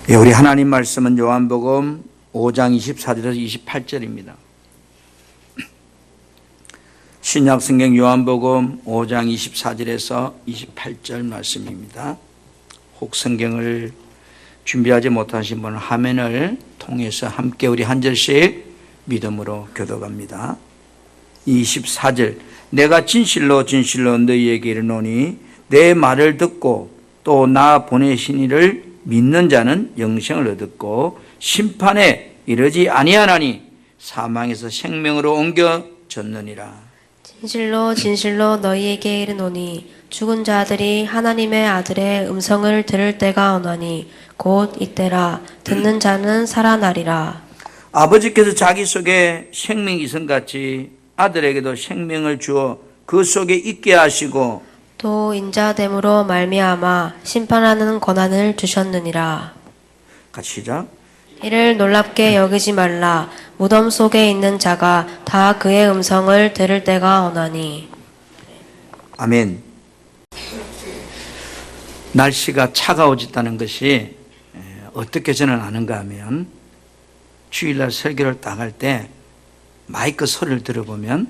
예, 우리 하나님 말씀은 요한복음 5장 24절에서 28절입니다. 신약 성경 요한복음 5장 24절에서 28절 말씀입니다. 혹 성경을 준비하지 못하신 분은 화면을 통해서 함께 우리 한 절씩 믿음으로 교독합니다. 24절, 내가 진실로 진실로 너희에게 이르노니 내 말을 듣고 또 나 보내신 이를 믿는 자는 영생을 얻었고 심판에 이르지 아니하나니 사망에서 생명으로 옮겨졌느니라. 진실로 진실로 너희에게 이르노니 죽은 자들이 하나님의 아들의 음성을 들을 때가 오나니 곧 이때라. 듣는 자는 살아나리라. 아버지께서 자기 속에 생명이 있음같이 아들에게도 생명을 주어 그 속에 있게 하시고 또 인자됨으로 말미암아 심판하는 권한을 주셨느니라. 같이 시작. 이를 놀랍게 여기지 말라. 무덤 속에 있는 자가 다 그의 음성을 들을 때가 오나니. 아멘. 날씨가 차가워졌다는 것이 어떻게 저는 아는가 하면 주일날 설교를 딱 할 때 마이크 소리를 들어보면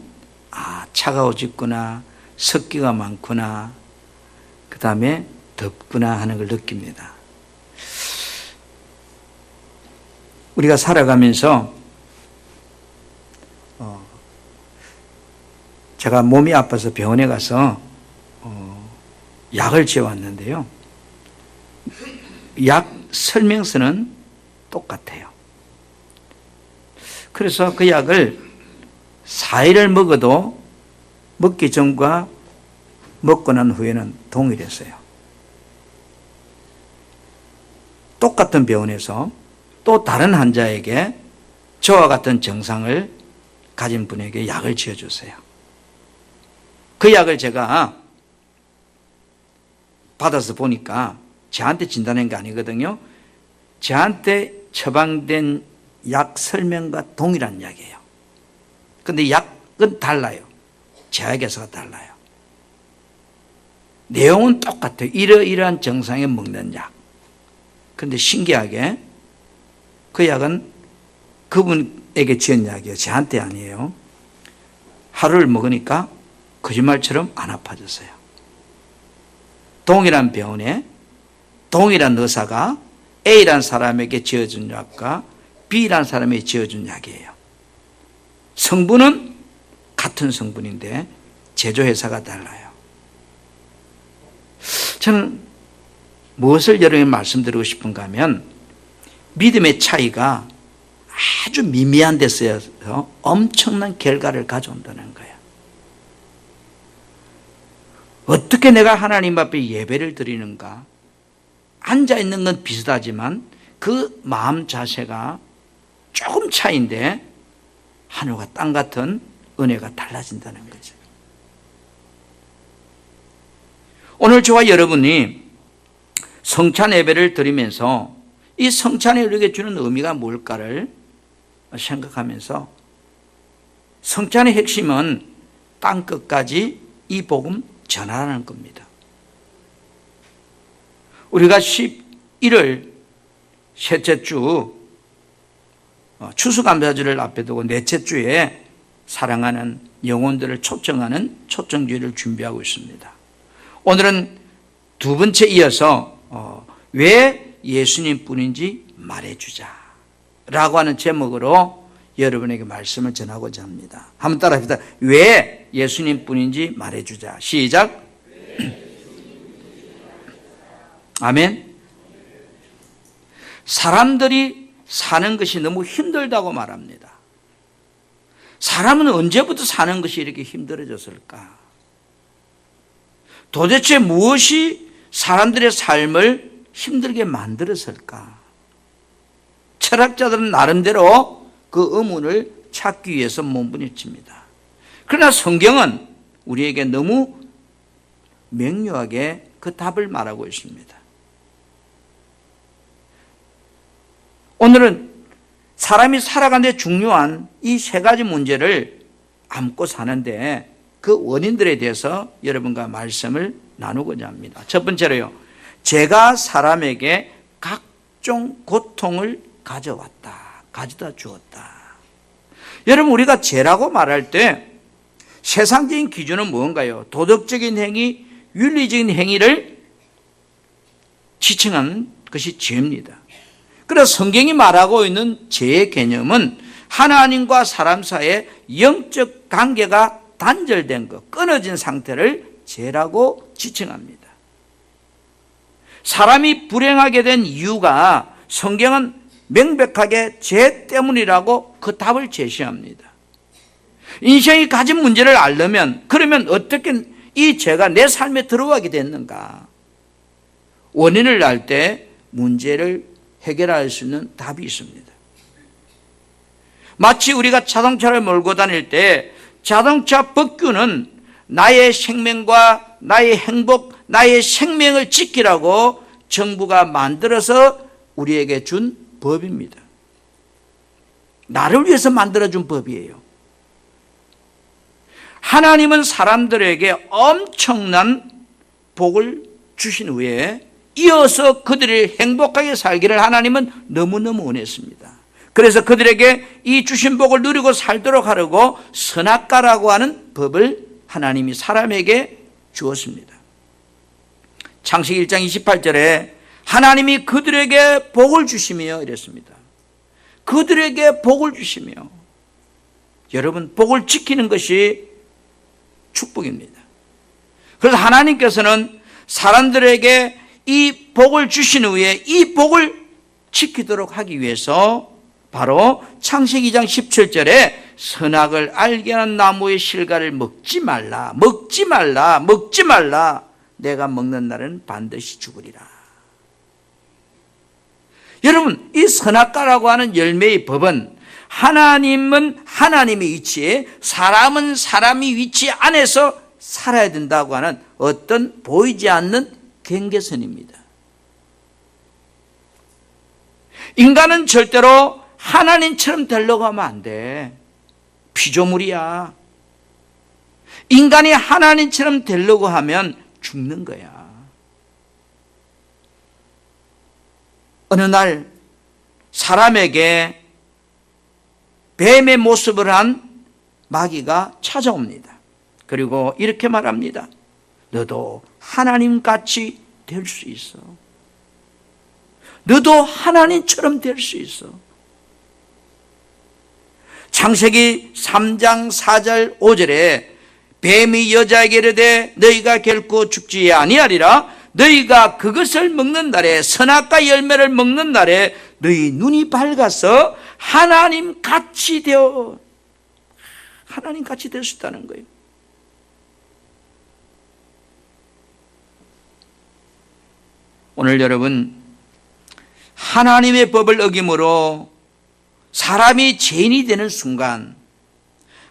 차가워졌구나, 습기가 많구나, 그 다음에 덥구나 하는 걸 느낍니다. 우리가 살아가면서 제가 몸이 아파서 병원에 가서 약을 지어왔는데요. 약 설명서는 똑같아요. 그래서 그 약을 4일을 먹어도 먹기 전과 먹고 난 후에는 동일했어요. 똑같은 병원에서 또 다른 환자에게 저와 같은 증상을 가진 분에게 약을 지어주세요. 그 약을 제가 받아서 보니까 저한테 진단한 게 아니거든요. 저한테 처방된 약 설명과 동일한 약이에요. 근데 약은 달라요. 제약에서가 달라요. 내용은 똑같아요. 이러이러한 증상에 먹는 약. 그런데 신기하게 그 약은 그분에게 지은 약이에요. 저한테 아니에요. 하루를 먹으니까 거짓말처럼 안 아파졌어요. 동일한 병원에 동일한 의사가 A라는 사람에게 지어준 약과 B라는 사람에게 지어준 약이에요. 성분은 같은 성분인데 제조회사가 달라요. 저는 무엇을 여러분에게 말씀드리고 싶은가 하면 믿음의 차이가 아주 미미한 데 쓰여서 엄청난 결과를 가져온다는 거예요. 어떻게 내가 하나님 앞에 예배를 드리는가? 앉아있는 건 비슷하지만 그 마음 자세가 조금 차이인데 하늘과 땅 같은 은혜가 달라진다는 거죠. 오늘 저와 여러분이 성찬 예배를 드리면서 이 성찬이 우리에게 주는 의미가 뭘까를 생각하면서 성찬의 핵심은 땅끝까지 이 복음 전하라는 겁니다. 우리가 11월 셋째 주 추수감사주를 앞에 두고 넷째 주에 사랑하는 영혼들을 초청하는 초청주일을 준비하고 있습니다. 오늘은 두 번째 이어서 왜 예수님 뿐인지 말해주자 라고 하는 제목으로 여러분에게 말씀을 전하고자 합니다. 한번 따라 합시다. 왜 예수님 뿐인지 말해주자. 시작. 아멘. 사람들이 사는 것이 너무 힘들다고 말합니다. 사람은 언제부터 사는 것이 이렇게 힘들어졌을까? 도대체 무엇이 사람들의 삶을 힘들게 만들었을까? 철학자들은 나름대로 그 의문을 찾기 위해서 몸부림칩니다. 그러나 성경은 우리에게 너무 명료하게 그 답을 말하고 있습니다. 오늘은 사람이 살아가는 데 중요한 이 세 가지 문제를 안고 사는데 그 원인들에 대해서 여러분과 말씀을 나누고자 합니다. 첫 번째로요, 제가 사람에게 각 각종 고통을 가져다 주었다. 여러분, 우리가 죄라고 말할 때 세상적인 기준은 무언가요? 도덕적인 행위, 윤리적인 행위를 지칭하는 것이 죄입니다. 그래서 성경이 말하고 있는 죄의 개념은 하나님과 사람 사이의 영적 관계가 단절된 것, 끊어진 상태를 죄라고 지칭합니다. 사람이 불행하게 된 이유가 성경은 명백하게 죄 때문이라고 그 답을 제시합니다. 인생이 가진 문제를 알려면, 그러면 어떻게 이 죄가 내 삶에 들어가게 됐는가? 원인을 알 때 문제를 해결할 수 있는 답이 있습니다. 마치 우리가 자동차를 몰고 다닐 때 자동차 법규는 나의 생명과 나의 행복, 나의 생명을 지키라고 정부가 만들어서 우리에게 준 법입니다. 나를 위해서 만들어준 법이에요. 하나님은 사람들에게 엄청난 복을 주신 후에 이어서 그들이 행복하게 살기를 하나님은 너무너무 원했습니다. 그래서 그들에게 이 주신 복을 누리고 살도록 하려고 선악과라고 하는 법을 하나님이 사람에게 주었습니다. 창세기 1장 28절에 하나님이 그들에게 복을 주시며 이랬습니다. 그들에게 복을 주시며. 여러분, 복을 지키는 것이 축복입니다. 그래서 하나님께서는 사람들에게 이 복을 주신 후에 이 복을 지키도록 하기 위해서 바로 창세기 2장 17절에 선악을 알게 하는 나무의 실과를 먹지 말라, 먹지 말라, 먹지 말라. 내가 먹는 날은 반드시 죽으리라. 여러분, 이 선악과라고 하는 열매의 법은 하나님은 하나님의 위치에, 사람은 사람의 위치 안에서 살아야 된다고 하는 어떤 보이지 않는 경계선입니다. 인간은 절대로 하나님처럼 되려고 하면 안 돼. 피조물이야. 인간이 하나님처럼 되려고 하면 죽는 거야. 어느 날 사람에게 뱀의 모습을 한 마귀가 찾아옵니다. 그리고 이렇게 말합니다. 너도 하나님같이 될 수 있어. 너도 하나님처럼 될 수 있어. 창세기 3장 4절 5절에 뱀이 여자에게 이르되 너희가 결코 죽지 아니하리라. 너희가 그것을 먹는 날에, 선악과 열매를 먹는 날에 너희 눈이 밝아서 하나님같이 될 수 있다는 거예요. 오늘 여러분, 하나님의 법을 어김으로 사람이 죄인이 되는 순간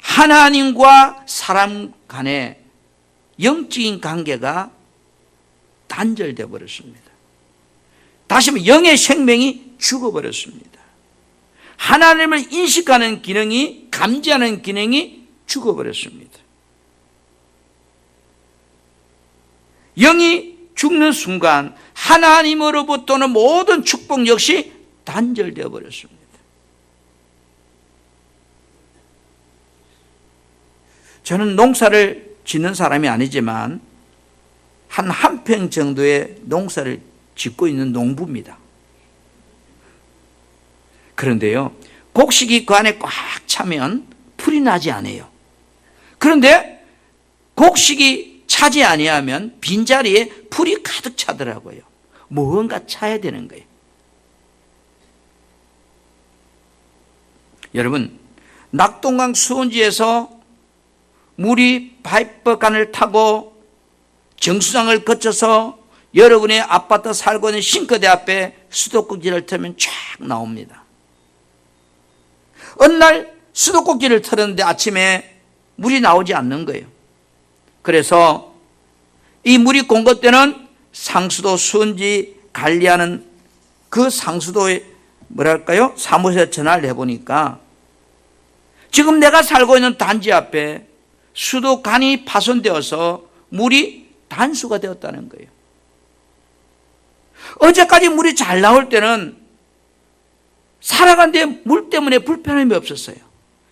하나님과 사람 간의 영적인 관계가 단절되어 버렸습니다. 다시 말해 영의 생명이 죽어버렸습니다. 하나님을 인식하는 기능이, 감지하는 기능이 죽어버렸습니다. 영이 죽는 순간 하나님으로부터는 모든 축복 역시 단절되어 버렸습니다. 저는 농사를 짓는 사람이 아니지만 한 평 정도의 농사를 짓고 있는 농부입니다. 그런데요, 곡식이 그 안에 꽉 차면 풀이 나지 않아요. 그런데 곡식이 차지 아니하면 빈자리에 풀이 가득 차더라고요. 무언가 차야 되는 거예요. 여러분, 낙동강 수원지에서 물이 파이프관을 타고 정수장을 거쳐서 여러분의 아파트 살고 있는 싱크대 앞에 수도꼭지를 틀면 쫙 나옵니다. 어느 날 수도꼭지를 틀었는데 아침에 물이 나오지 않는 거예요. 그래서 이 물이 공급되는 상수도 수원지 관리하는 그 상수도에 사무소에 전화를 해보니까 지금 내가 살고 있는 단지 앞에 수도관이 파손되어서 물이 단수가 되었다는 거예요. 어제까지 물이 잘 나올 때는 살아가는데 물 때문에 불편함이 없었어요.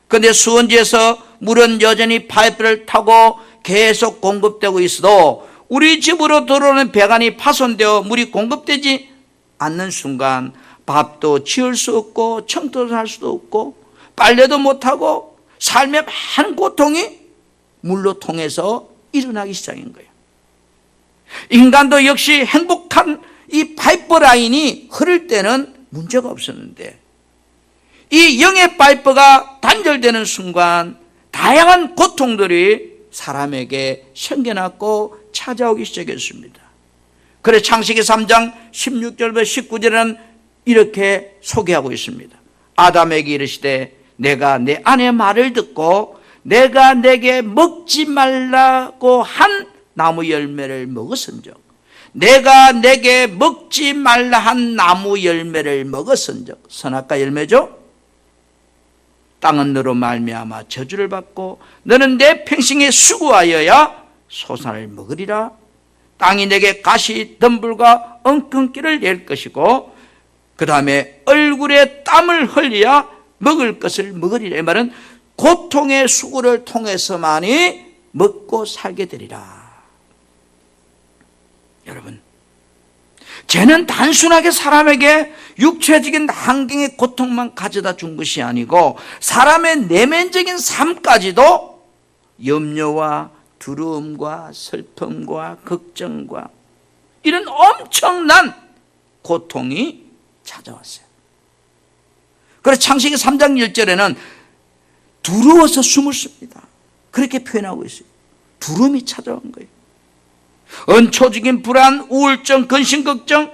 그런데 수원지에서 물은 여전히 파이프를 타고 계속 공급되고 있어도 우리 집으로 들어오는 배관이 파손되어 물이 공급되지 않는 순간 밥도 지을 수 없고 청소도 할 수도 없고 빨래도 못하고 삶의 많은 고통이 물로 통해서 일어나기 시작인 거예요. 인간도 역시 행복한 이 파이프 라인이 흐를 때는 문제가 없었는데 이 영의 파이프가 단절되는 순간 다양한 고통들이 사람에게 생겨났고 찾아오기 시작했습니다. 그래서 창세기 3장 16절부터 19절에는 이렇게 소개하고 있습니다. 아담에게 이르시되 내가 내 아내 말을 듣고 내가 내게 먹지 말라고 한 나무 열매를 먹었은즉 내가 내게 먹지 말라 한 나무 열매를 먹었은즉 선악과 열매죠. 땅은 너로 말미암아 저주를 받고 너는 내 평생에 수고하여야 소산을 먹으리라. 땅이 내게 가시 덤불과 엉겅퀴를 낼 것이고 그 다음에 얼굴에 땀을 흘려야 먹을 것을 먹으리라. 이 말은 고통의 수고를 통해서만이 먹고 살게 되리라. 여러분, 죄는 단순하게 사람에게 육체적인 환경의 고통만 가져다 준 것이 아니고 사람의 내면적인 삶까지도 염려와 두려움과 슬픔과 걱정과 이런 엄청난 고통이 찾아왔어요. 그래서 창세기 3장 1절에는 두려워서 숨을 씁니다. 그렇게 표현하고 있어요. 두려움이 찾아온 거예요. 은초적인 불안, 우울증, 근심, 걱정,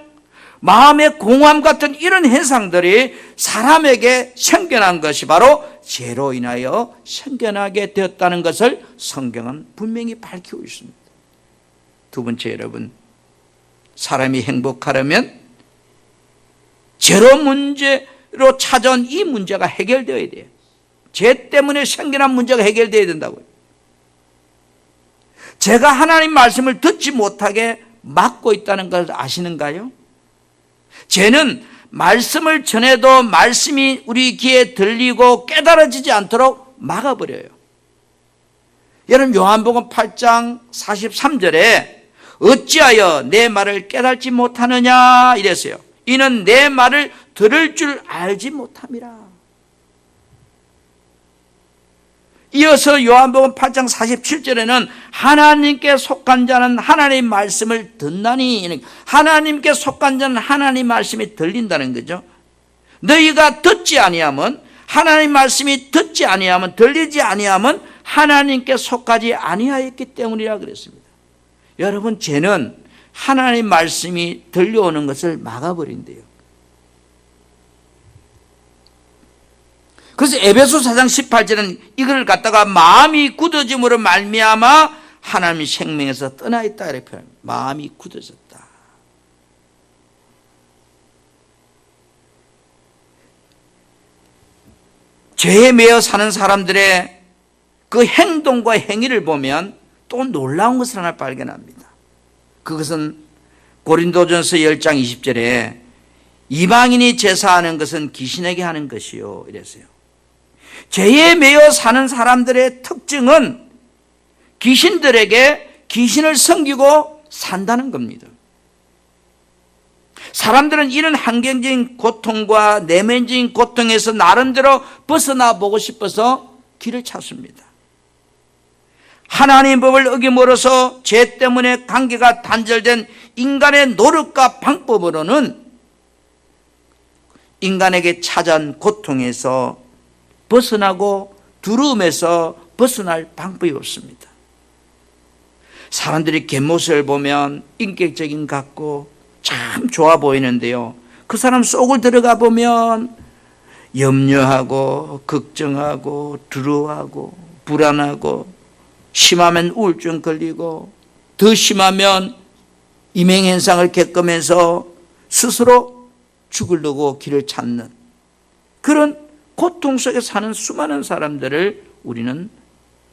마음의 공허함 같은 이런 현상들이 사람에게 생겨난 것이 바로 죄로 인하여 생겨나게 되었다는 것을 성경은 분명히 밝히고 있습니다. 두 번째, 여러분, 사람이 행복하려면 죄로 문제로 찾아온 이 문제가 해결되어야 돼요. 죄 때문에 생겨난 문제가 해결되어야 된다고요. 제가 하나님 말씀을 듣지 못하게 막고 있다는 걸 아시는가요? 죄는 말씀을 전해도 말씀이 우리 귀에 들리고 깨달아지지 않도록 막아버려요. 여러분, 요한복음 8장 43절에 어찌하여 내 말을 깨달지 못하느냐 이랬어요. 이는 내 말을 들을 줄 알지 못함이라. 이어서 요한복음 8장 47절에는 하나님께 속한 자는 하나님의 말씀을 듣나니, 하나님께 속한 자는 하나님의 말씀이 들린다는 거죠. 너희가 듣지 아니하면, 하나님의 말씀이 듣지 아니하면, 들리지 아니하면 하나님께 속하지 아니하였기 때문이라 그랬습니다. 여러분, 죄는 하나님의 말씀이 들려오는 것을 막아버린대요. 그래서 에베소 4장 18절은 이걸 갖다가 마음이 굳어짐으로 말미암아 하나님의 생명에서 떠나 있다 이렇게 표현합니다. 마음이 굳어졌다. 죄에 매여 사는 사람들의 그 행동과 행위를 보면 또 놀라운 것을 하나 발견합니다. 그것은 고린도전서 10장 20절에 이방인이 제사하는 것은 귀신에게 하는 것이요 이랬어요. 죄에 매여 사는 사람들의 특징은 귀신들에게 귀신을 섬기고 산다는 겁니다. 사람들은 이런 환경적인 고통과 내면적인 고통에서 나름대로 벗어나 보고 싶어서 길을 찾습니다. 하나님의 법을 어김으로써 죄 때문에 관계가 단절된 인간의 노력과 방법으로는 인간에게 찾아온 고통에서 벗어나고 두려움에서 벗어날 방법이 없습니다. 사람들이 겉모습을 보면 인격적인 것 같고 참 좋아 보이는데요, 그 사람 속을 들어가 보면 염려하고 걱정하고 두려워하고 불안하고 심하면 우울증 걸리고 더 심하면 이명현상을 겪으면서 스스로 죽으려고 길을 찾는 그런 고통 속에 사는 수많은 사람들을 우리는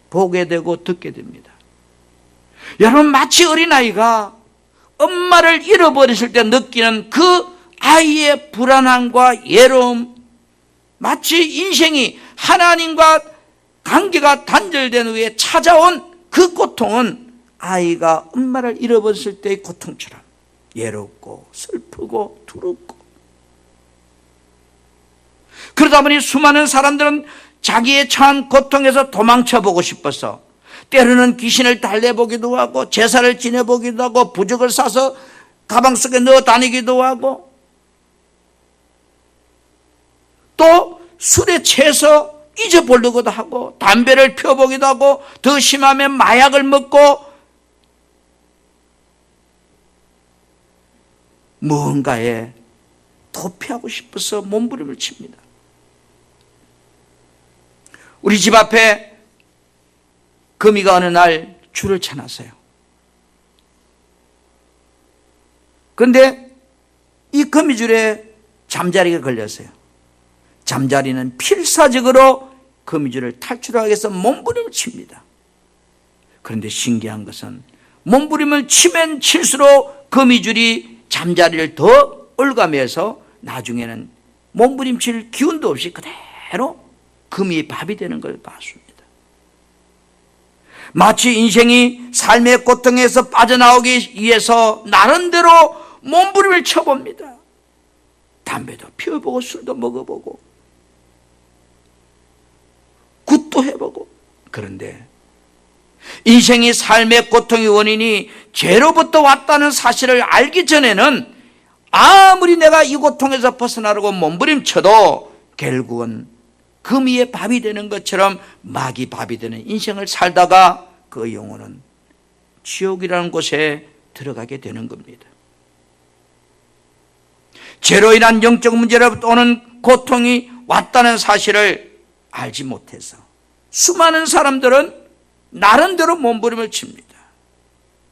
보게 되고 듣게 됩니다. 여러분, 마치 어린아이가 엄마를 잃어버렸을 때 느끼는 그 아이의 불안함과 외로움, 마치 인생이 하나님과 관계가 단절된 후에 찾아온 그 고통은 아이가 엄마를 잃어버렸을 때의 고통처럼 외롭고 슬프고 두렵고, 그러다 보니 수많은 사람들은 자기의 처한 고통에서 도망쳐보고 싶어서 때로는 귀신을 달래보기도 하고 제사를 지내보기도 하고 부적을 싸서 가방 속에 넣어 다니기도 하고 또 술에 취해서 잊어버리기도 하고 담배를 피워보기도 하고 더 심하면 마약을 먹고 무언가에 도피하고 싶어서 몸부림을 칩니다. 우리 집 앞에 거미가 어느 날 줄을 쳐놨어요. 그런데 이 거미줄에 잠자리가 걸렸어요. 잠자리는 필사적으로 거미줄을 탈출하기 위해서 몸부림을 칩니다. 그런데 신기한 것은 몸부림을 치면 칠수록 거미줄이 잠자리를 더 올가매서 나중에는 몸부림칠 기운도 없이 그대로 거미의 밥이 되는 걸 봤습니다. 마치 인생이 삶의 고통에서 빠져나오기 위해서 나름대로 몸부림을 쳐봅니다. 담배도 피워보고 술도 먹어보고 굿도 해보고. 그런데 인생이 삶의 고통의 원인이 죄로부터 왔다는 사실을 알기 전에는 아무리 내가 이 고통에서 벗어나려고 몸부림쳐도 결국은 거미의 밥이 되는 것처럼 마귀 밥이 되는 인생을 살다가 그 영혼은 지옥이라는 곳에 들어가게 되는 겁니다. 죄로 인한 영적 문제로부터 오는 고통이 왔다는 사실을 알지 못해서 수많은 사람들은 나름대로 몸부림을 칩니다.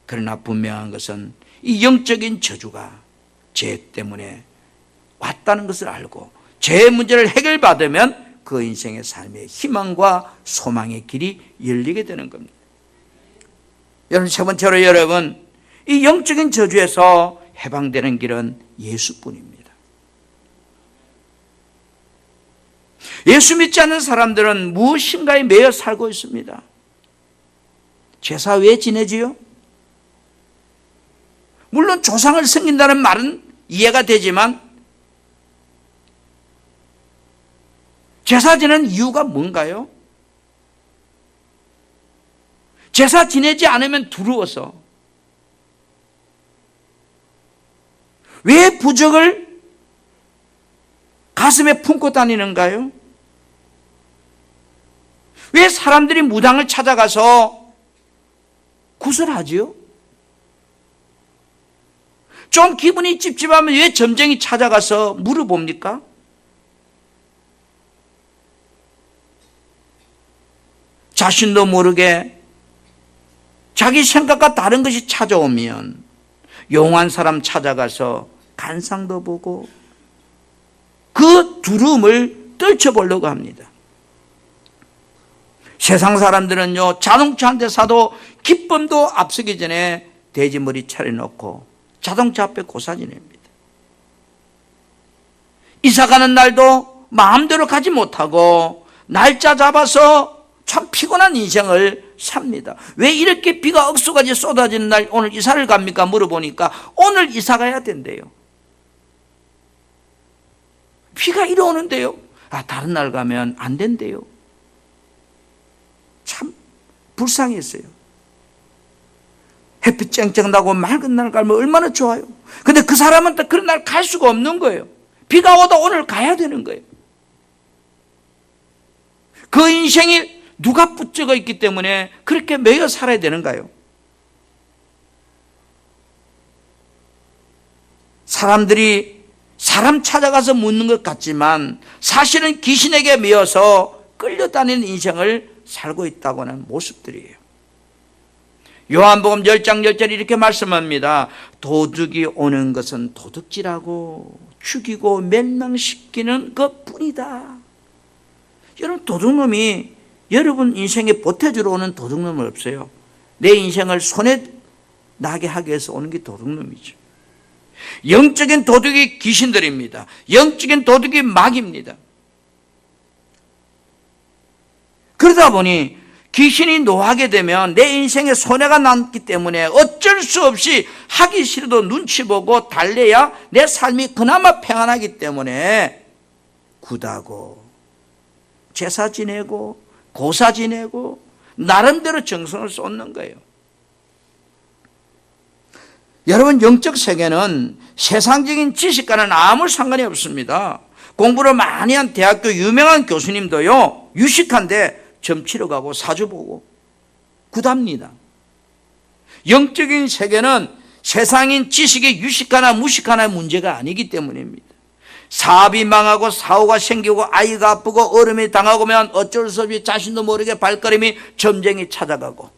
그러나 분명한 것은 이 영적인 저주가 죄 때문에 왔다는 것을 알고 죄의 문제를 해결받으면 그 인생의 삶의 희망과 소망의 길이 열리게 되는 겁니다. 여러분, 세 번째로 여러분, 이 영적인 저주에서 해방되는 길은 예수뿐입니다. 예수 믿지 않는 사람들은 무엇인가에 매여 살고 있습니다. 제사 왜 지내지요? 물론 조상을 섬긴다는 말은 이해가 되지만 제사 지내는 이유가 뭔가요? 제사 지내지 않으면 두려워서. 왜 부적을 가슴에 품고 다니는가요? 왜 사람들이 무당을 찾아가서 구슬하지요? 좀 기분이 찝찝하면 왜 점쟁이 찾아가서 물어봅니까? 자신도 모르게 자기 생각과 다른 것이 찾아오면 용한 사람 찾아가서 간상도 보고 그 두려움을 떨쳐보려고 합니다. 세상 사람들은요, 자동차 한 대 사도 기쁨도 앞서기 전에 돼지머리 차려놓고 자동차 앞에 고사지 냅니다. 이사 가는 날도 마음대로 가지 못하고 날짜 잡아서 참 피곤한 인생을 삽니다. 왜 이렇게 비가 억수같이 쏟아지는 날 오늘 이사를 갑니까? 물어보니까 오늘 이사 가야 된대요. 비가 이리 오는데요. 다른 날 가면 안 된대요. 참 불쌍했어요. 햇빛 쨍쨍 나고 맑은 날 가면 얼마나 좋아요. 근데 그 사람은 또 그런 날 갈 수가 없는 거예요. 비가 오다 오늘 가야 되는 거예요. 그 인생이 누가 붙잡아 있기 때문에 그렇게 매여 살아야 되는가요? 사람들이 사람 찾아가서 묻는 것 같지만 사실은 귀신에게 매여서 끌려다니는 인생을 살고 있다고 하는 모습들이에요. 요한복음 10장 10절에 이렇게 말씀합니다. 도둑이 오는 것은 도둑질하고 죽이고 멸망시키는 것뿐이다. 여러분, 도둑놈이 여러분 인생에 보태주러 오는 도둑놈은 없어요. 내 인생을 손에 나게 하기 위해서 오는 게 도둑놈이죠. 영적인 도둑이 귀신들입니다. 영적인 도둑이 마귀입니다. 그러다 보니 귀신이 노하게 되면 내 인생에 손해가 남기 때문에 어쩔 수 없이 하기 싫어도 눈치 보고 달래야 내 삶이 그나마 평안하기 때문에 굿하고 제사 지내고 고사 지내고 나름대로 정성을 쏟는 거예요. 여러분, 영적 세계는 세상적인 지식과는 아무 상관이 없습니다. 공부를 많이 한 대학교 유명한 교수님도요, 유식한데 점 치러 가고 사주 보고 굿합니다. 영적인 세계는 세상인 지식이 유식하나 무식하나 문제가 아니기 때문입니다. 사업이 망하고 사고가 생기고 아이가 아프고 어려움이 당하고면 어쩔 수 없이 자신도 모르게 발걸음이 점쟁이 찾아가고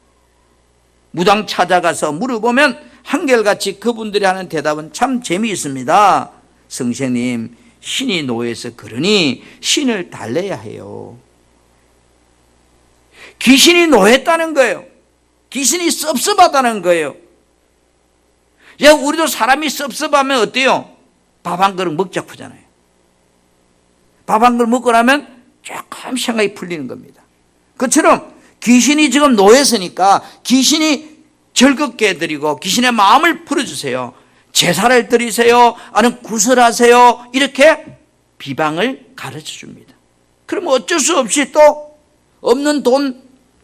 무당 찾아가서 물어보면 한결같이 그분들이 하는 대답은 참 재미있습니다. 선생님, 신이 노해서 그러니 신을 달래야 해요. 귀신이 노했다는 거예요. 귀신이 섭섭하다는 거예요. 야, 우리도 사람이 섭섭하면 어때요? 밥 한 그릇 먹자 크잖아요. 밥 한 그릇 먹고 나면 조금 생각이 풀리는 겁니다. 그처럼 귀신이 지금 노했으니까 귀신이 즐겁게 해드리고 귀신의 마음을 풀어주세요. 제사를 드리세요. 아니면 구슬하세요. 이렇게 비방을 가르쳐 줍니다. 그러면 어쩔 수 없이 또 없는 돈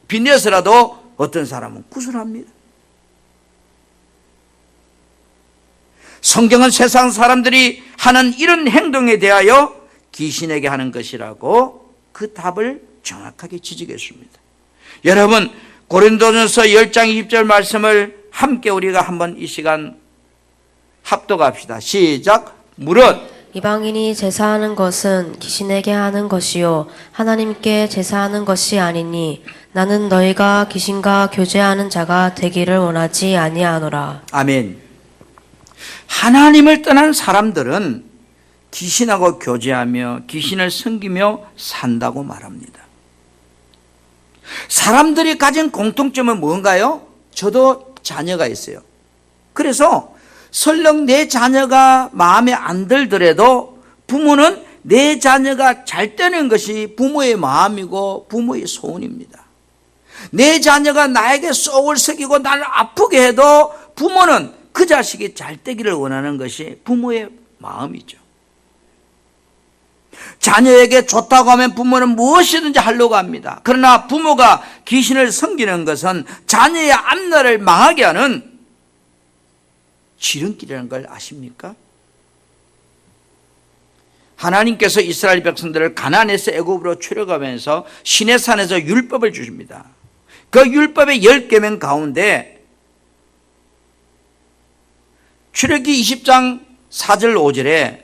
빚내서라도 어떤 사람은 구슬합니다. 성경은 세상 사람들이 하는 이런 행동에 대하여 귀신에게 하는 것이라고 그 답을 정확하게 지적했습니다. 여러분, 고린도전서 10장 20절 말씀을 함께 우리가 한번 이 시간 합독합시다. 시작. 무릇 이방인이 제사하는 것은 귀신에게 하는 것이요 하나님께 제사하는 것이 아니니 나는 너희가 귀신과 교제하는 자가 되기를 원하지 아니하노라. 아멘. 하나님을 떠난 사람들은 귀신하고 교제하며 귀신을 섬기며 산다고 말합니다. 사람들이 가진 공통점은 뭔가요? 저도 자녀가 있어요. 그래서 설령 내 자녀가 마음에 안 들더라도 부모는 내 자녀가 잘 되는 것이 부모의 마음이고 부모의 소원입니다. 내 자녀가 나에게 속을 썩이고 나를 아프게 해도 부모는 그 자식이 잘 되기를 원하는 것이 부모의 마음이죠. 자녀에게 좋다고 하면 부모는 무엇이든지 하려고 합니다. 그러나 부모가 귀신을 섬기는 것은 자녀의 앞날을 망하게 하는 지름길이라는 걸 아십니까? 하나님께서 이스라엘 백성들을 가나안에서 애굽으로 출애굽하면서 시내산에서 율법을 주십니다. 그 율법의 10계명 가운데 출애굽기 20장 4절 5절에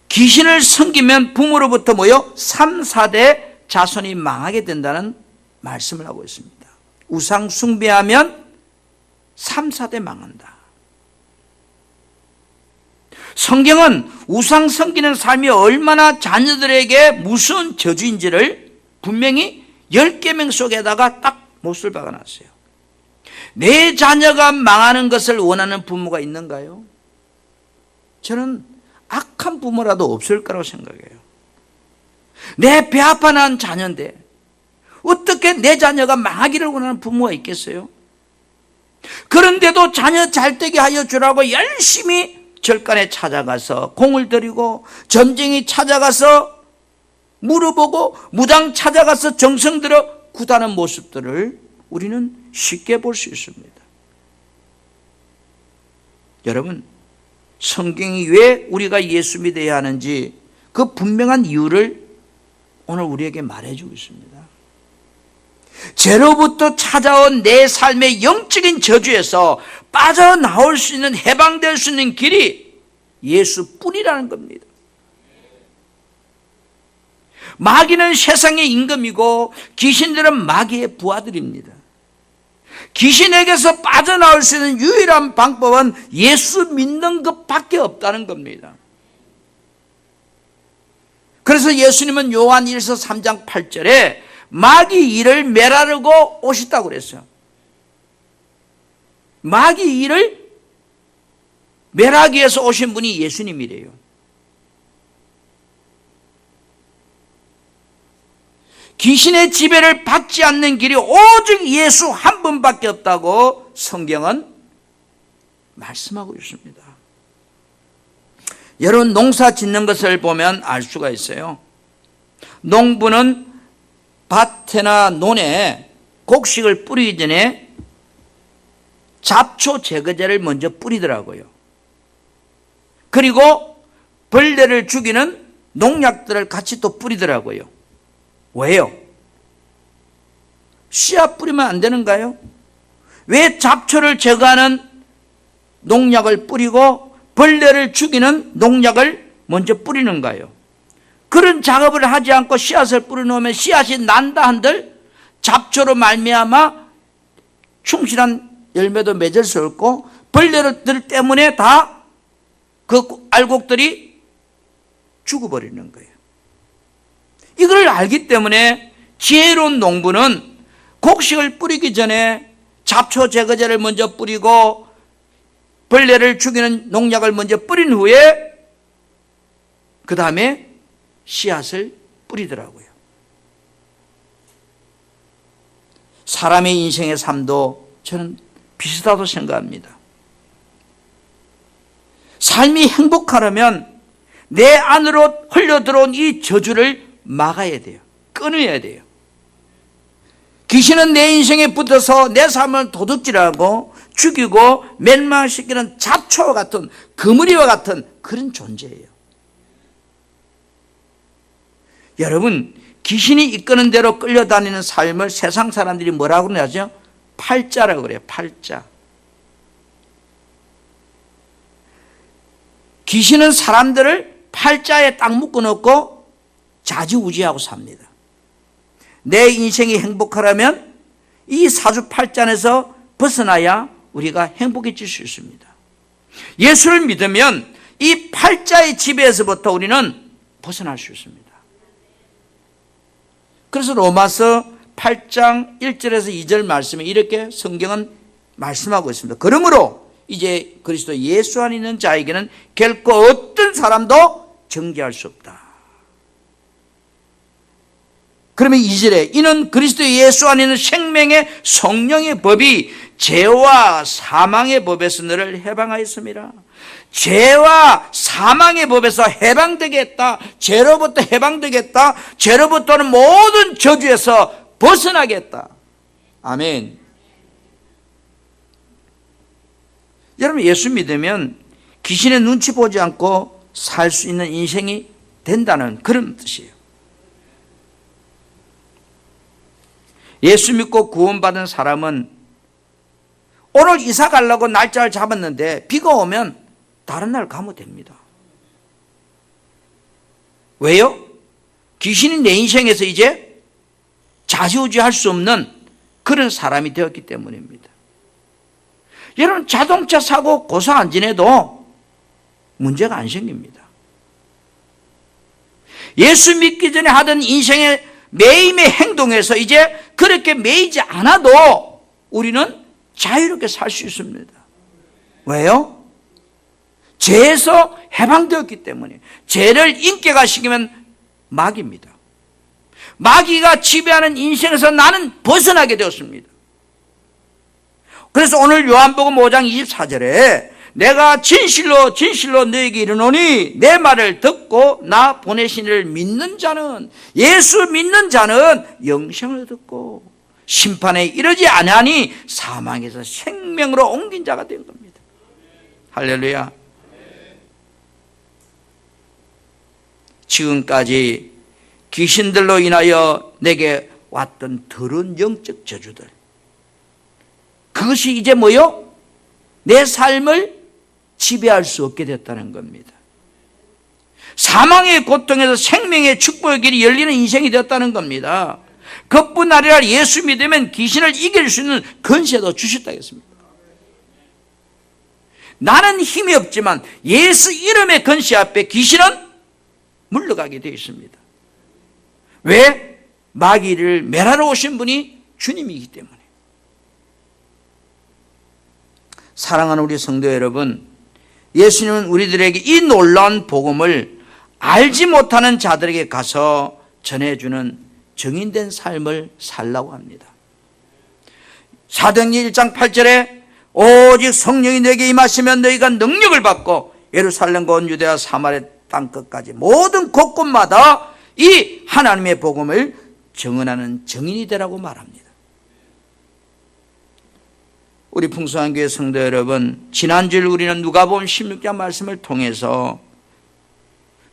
귀신을 섬기면 부모로부터 3, 4대 자손이 망하게 된다는 말씀을 하고 있습니다. 우상 숭배하면 3, 4대 망한다. 성경은 우상 섬기는 삶이 얼마나 자녀들에게 무서운 저주인지를 분명히 10계명 속에다가 딱 못을 박아놨어요. 내 자녀가 망하는 것을 원하는 부모가 있는가요? 저는 악한 부모라도 없을 거라고 생각해요. 내 배 아파 난 자녀인데 어떻게 내 자녀가 망하기를 원하는 부모가 있겠어요? 그런데도 자녀 잘되게 하여 주라고 열심히 절간에 찾아가서 공을 들이고 점쟁이 찾아가서 물어보고 무당 찾아가서 정성 들여 구다는 모습들을 우리는 쉽게 볼 수 있습니다. 여러분, 성경이 왜 우리가 예수 믿어야 하는지 그 분명한 이유를 오늘 우리에게 말해주고 있습니다. 죄로부터 찾아온 내 삶의 영적인 저주에서 빠져나올 수 있는, 해방될 수 있는 길이 예수뿐이라는 겁니다. 마귀는 세상의 임금이고 귀신들은 마귀의 부하들입니다. 귀신에게서 빠져나올 수 있는 유일한 방법은 예수 믿는 것밖에 없다는 겁니다. 그래서 예수님은 요한 1서 3장 8절에 마귀 일을 멸하려고 오셨다고 그랬어요. 마귀 일을 멸하기 위해서 오신 분이 예수님이래요. 귀신의 지배를 받지 않는 길이 오직 예수 한 분밖에 없다고 성경은 말씀하고 있습니다. 여러분, 농사 짓는 것을 보면 알 수가 있어요. 농부는 밭이나 논에 곡식을 뿌리기 전에 잡초 제거제를 먼저 뿌리더라고요. 그리고 벌레를 죽이는 농약들을 같이 또 뿌리더라고요. 왜요? 씨앗 뿌리면 안 되는가요? 왜 잡초를 제거하는 농약을 뿌리고 벌레를 죽이는 농약을 먼저 뿌리는가요? 그런 작업을 하지 않고 씨앗을 뿌려놓으면 씨앗이 난다 한들 잡초로 말미암아 충실한 열매도 맺을 수 없고 벌레들 때문에 다 그 알곡들이 죽어버리는 거예요. 이걸 알기 때문에 지혜로운 농부는 곡식을 뿌리기 전에 잡초 제거제를 먼저 뿌리고 벌레를 죽이는 농약을 먼저 뿌린 후에 그 다음에 씨앗을 뿌리더라고요. 사람의 인생의 삶도 저는 비슷하다고 생각합니다. 삶이 행복하려면 내 안으로 흘러들어온 이 저주를 막아야 돼요. 끊어야 돼요. 귀신은 내 인생에 붙어서 내 삶을 도둑질하고 죽이고 멸망시키는 잡초와 같은 그물이와 같은 그런 존재예요. 여러분, 귀신이 이끄는 대로 끌려다니는 삶을 세상 사람들이 뭐라고 그러죠? 팔자라고 그래요. 팔자. 귀신은 사람들을 팔자에 딱 묶어놓고 좌지우지하고 삽니다. 내 인생이 행복하려면 이 사주팔자에서 벗어나야 우리가 행복해질 수 있습니다. 예수를 믿으면 이 팔자의 지배에서부터 우리는 벗어날 수 있습니다. 그래서 로마서 8장 1절에서 2절 말씀에 이렇게 성경은 말씀하고 있습니다. 그러므로 이제 그리스도 예수 안에 있는 자에게는 결코 어떤 사람도 정죄할 수 없다. 그러면 2절에 이는 그리스도 예수 안에 있는 생명의 성령의 법이 죄와 사망의 법에서 너를 해방하였습니다. 죄와 사망의 법에서 해방되겠다. 죄로부터 해방되겠다. 죄로부터는 모든 저주에서 벗어나겠다. 아멘. 여러분, 예수 믿으면 귀신의 눈치 보지 않고 살 수 있는 인생이 된다는 그런 뜻이에요. 예수 믿고 구원받은 사람은 오늘 이사 가려고 날짜를 잡았는데 비가 오면 다른 날 가면 됩니다. 왜요? 귀신이 내 인생에서 이제 좌지우지할 수 없는 그런 사람이 되었기 때문입니다. 여러분, 자동차 사고 고사 안 지내도 문제가 안 생깁니다. 예수 믿기 전에 하던 인생의 매일의 행동에서 이제 그렇게 매이지 않아도 우리는 자유롭게 살 수 있습니다. 왜요? 죄에서 해방되었기 때문에. 죄를 인격화시키면 마귀입니다. 마귀가 지배하는 인생에서 나는 벗어나게 되었습니다. 그래서 오늘 요한복음 5장 24절에 내가 진실로 진실로 너에게 이르노니 내 말을 듣고 나 보내신 이를 믿는 자는, 예수 믿는 자는 영생을 듣고 심판에 이르지 아니하니 사망에서 생명으로 옮긴 자가 된 겁니다. 할렐루야. 지금까지 귀신들로 인하여 내게 왔던 더러운 영적 저주들, 그것이 이제 뭐요? 내 삶을 지배할 수 없게 됐다는 겁니다. 사망의 고통에서 생명의 축복의 길이 열리는 인생이 되었다는 겁니다. 그뿐 아니라 예수 믿으면 귀신을 이길 수 있는 권세도 주셨다 했습니다. 나는 힘이 없지만 예수 이름의 권세 앞에 귀신은 물러가게 되어 있습니다. 왜? 마귀를 멸하러 오신 분이 주님이기 때문에. 사랑하는 우리 성도 여러분, 예수님은 우리들에게 이 놀라운 복음을 알지 못하는 자들에게 가서 전해주는 증인된 삶을 살라고 합니다. 사도행전 1장 8절에 오직 성령이 너에게 임하시면 너희가 능력을 받고 예루살렘과 온 유대와 사마리아 땅끝까지 모든 곳곳마다 이 하나님의 복음을 증언하는 증인이 되라고 말합니다. 우리 풍성한 교회 성도 여러분, 지난주에 우리는 누가복음 16장 말씀을 통해서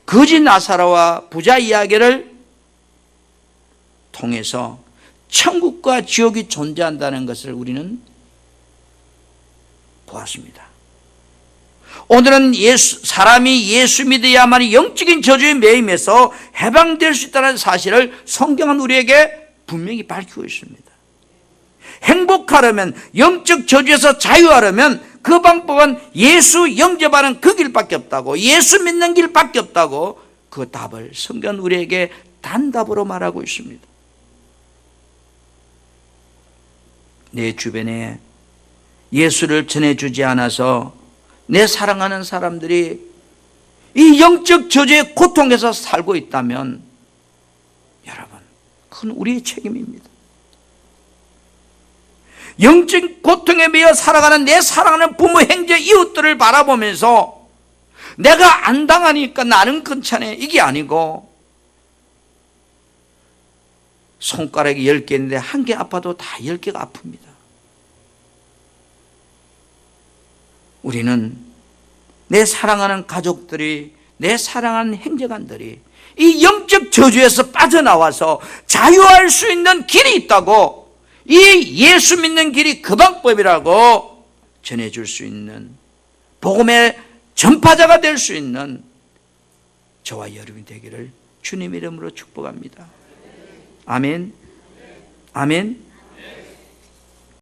거지 나사로와 부자 이야기를 통해서 천국과 지옥이 존재한다는 것을 우리는 보았습니다. 오늘은 사람이 예수 믿어야만 영적인 저주의 매임에서 해방될 수 있다는 사실을 성경은 우리에게 분명히 밝히고 있습니다. 행복하려면, 영적 저주에서 자유하려면 그 방법은 예수 영접하는 그 길밖에 없다고, 예수 믿는 길밖에 없다고, 그 답을 성경은 우리에게 단답으로 말하고 있습니다. 내 주변에 예수를 전해주지 않아서 내 사랑하는 사람들이 이 영적 저주의 고통에서 살고 있다면 여러분, 그건 우리의 책임입니다. 영적 고통에 매여 살아가는 내 사랑하는 부모, 형제, 이웃들을 바라보면서 내가 안 당하니까 나는 괜찮아, 이게 아니고 손가락이 10개 있는데 한 개 아파도 다 10개가 아픕니다. 우리는 내 사랑하는 가족들이, 내 사랑하는 형제간들이 이 영적 저주에서 빠져나와서 자유할 수 있는 길이 있다고, 이 예수 믿는 길이 그 방법이라고 전해줄 수 있는, 복음의 전파자가 될 수 있는 저와 여러분이 되기를 주님 이름으로 축복합니다. 아멘. 아멘.